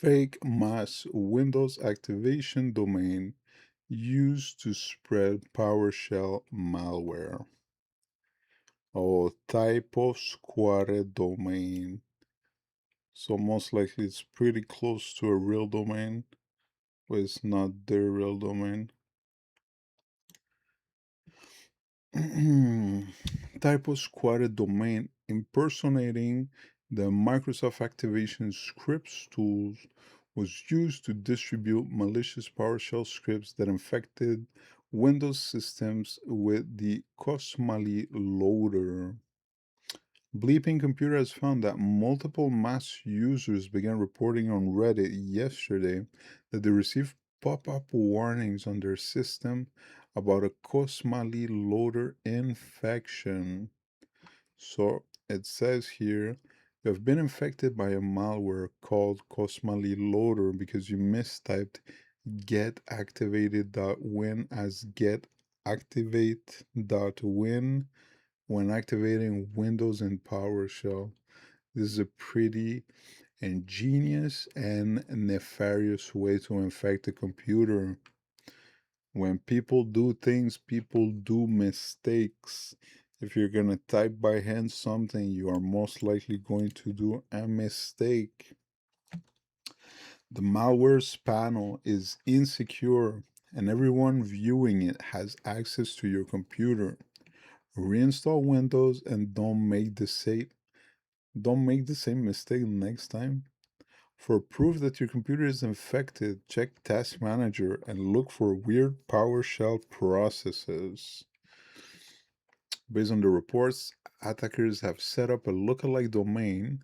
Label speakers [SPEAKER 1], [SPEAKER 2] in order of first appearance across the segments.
[SPEAKER 1] fake mass Windows activation domain used to spread PowerShell malware. Oh, Typo squatter domain. So most likely it's pretty close to a real domain, but it's not their real domain. Typo squatted domain impersonating the Microsoft Activation Scripts tools was used to distribute malicious PowerShell scripts that infected Windows systems with the Cosmali loader. Bleeping Computer has found that multiple mass users began reporting on Reddit yesterday that they received pop-up warnings on their system about a Cosmali loader infection. So it says here, you have been infected by a malware called Cosmali loader because you mistyped getactivated.win as getactivate.win when activating Windows and PowerShell. This is a pretty ingenious and nefarious way to infect a computer. When people do things, people do mistakes. If you're going to type by hand something, you are most likely going to do a mistake. The malware's panel is insecure, and everyone viewing it has access to your computer. Reinstall Windows and don't make the same mistake next time. For proof that your computer is infected, check Task Manager and look for weird PowerShell processes. Based on the reports, attackers have set up a lookalike domain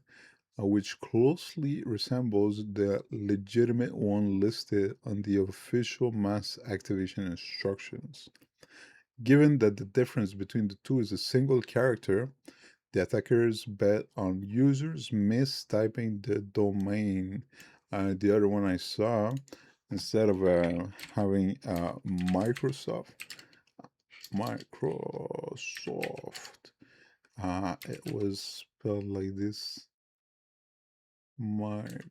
[SPEAKER 1] which closely resembles the legitimate one listed on the official mass activation instructions. Given that the difference between the two is a single character, the attackers bet on users mistyping the domain. The other one I saw, instead of having Microsoft, it was spelled like this, Microsoft.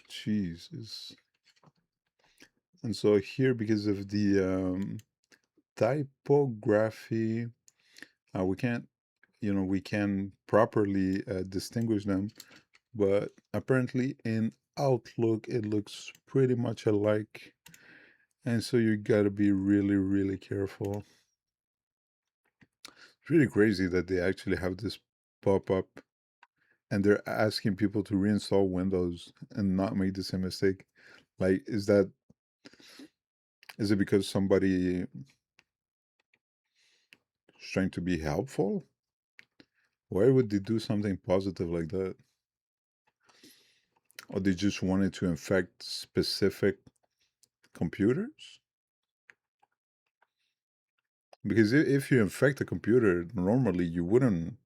[SPEAKER 1] Jesus. And so here, because of the typography, we can't, we can properly distinguish them, but apparently in Outlook it looks pretty much alike, and so you gotta be really, really careful. It's really crazy that they actually have this pop up and they're asking people to reinstall Windows and not make the same mistake. Like, is it because somebody is trying to be helpful? Why would they do something positive like that? Or they just wanted to infect specific computers? Because if you infect a computer, normally you wouldn't,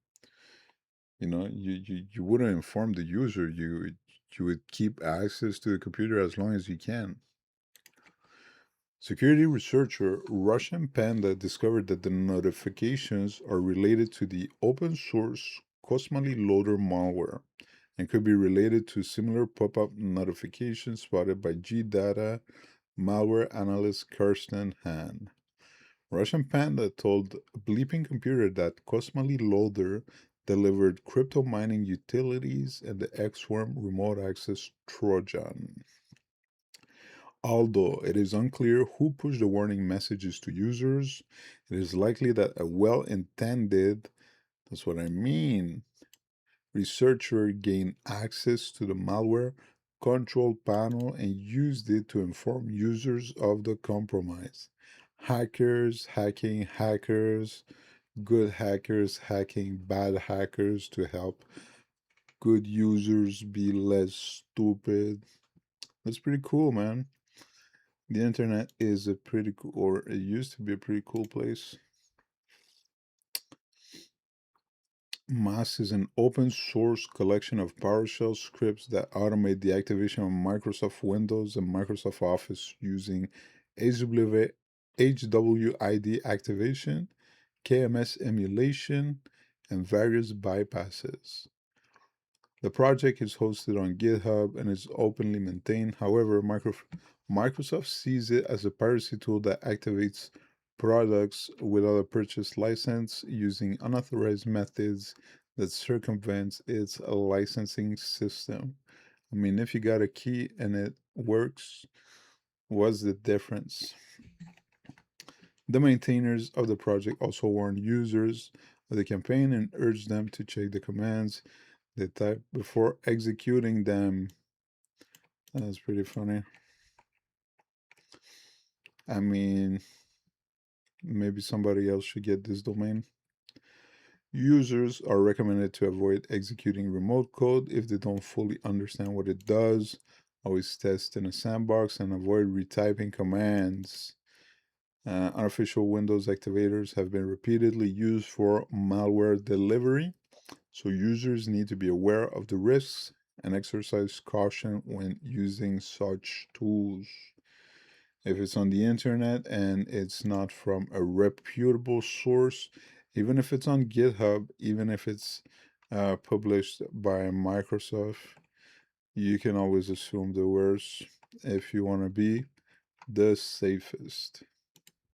[SPEAKER 1] you wouldn't inform the user. You would keep access to the computer as long as you can. Security researcher Russian Panda discovered that the notifications are related to the open source Cosmali loader malware and could be related to similar pop-up notifications spotted by G-Data malware analyst Kirsten Han. Russian Panda told Bleeping Computer that Cosmali Loader delivered crypto mining utilities and the Xworm remote access Trojan. Although it is unclear who pushed the warning messages to users, it is likely that a well intended, that's what I mean, researcher gained access to the malware control panel and used it to inform users of the compromise. Hackers hacking hackers, good hackers hacking bad hackers to help good users be less stupid. That's pretty cool, man. The internet is a pretty cool, or it used to be a pretty cool place. Mass is an open source collection of PowerShell scripts that automate the activation of Microsoft Windows and Microsoft Office using HWID activation, KMS emulation, and various bypasses. The project is hosted on GitHub and is openly maintained. However, Microsoft sees it as a piracy tool that activates products without a purchase license using unauthorized methods that circumvents its licensing system. I mean, if you got a key and it works, what's the difference? The maintainers of the project also warn users of the campaign and urge them to check the commands they type before executing them. That's pretty funny. I mean, maybe somebody else should get this domain. Users are recommended to avoid executing remote code if they don't fully understand what it does. Always test in a sandbox and avoid retyping commands. Unofficial Windows activators have been repeatedly used for malware delivery, so users need to be aware of the risks and exercise caution when using such tools. If it's on the internet and it's not from a reputable source, even if it's on GitHub, even if it's published by Microsoft, you can always assume the worst if you want to be the safest.